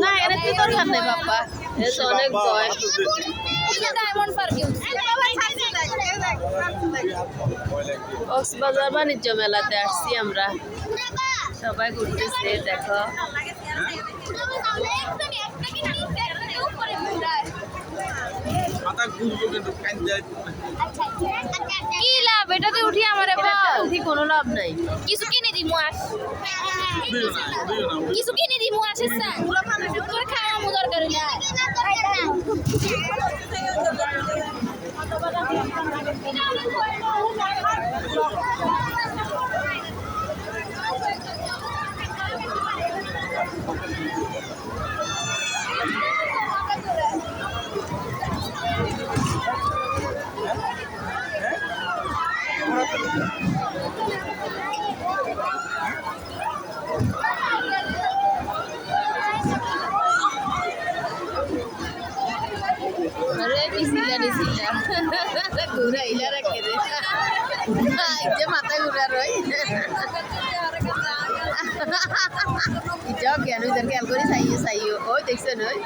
না এখানে কি দরকার নেই বাবা, অনেক ভয়। কক্সবাজার বাণিজ্য মেলাতে আসছি আমরা, সবাই ঘুরতেছে দেখো। কি লাভ এটাতে উঠি আমার উঠি কোনো লাভ নাই। কিছু কিনে দিমু কিছু কিনে দিমু আসিস না তোর খাওয়া মু দরকার না अरे डिसिला घुराइला रखे रे যে মাথা ঘুরা রই এটাও কেন খেয়াল করে চাইও ওই দেখছেন ওই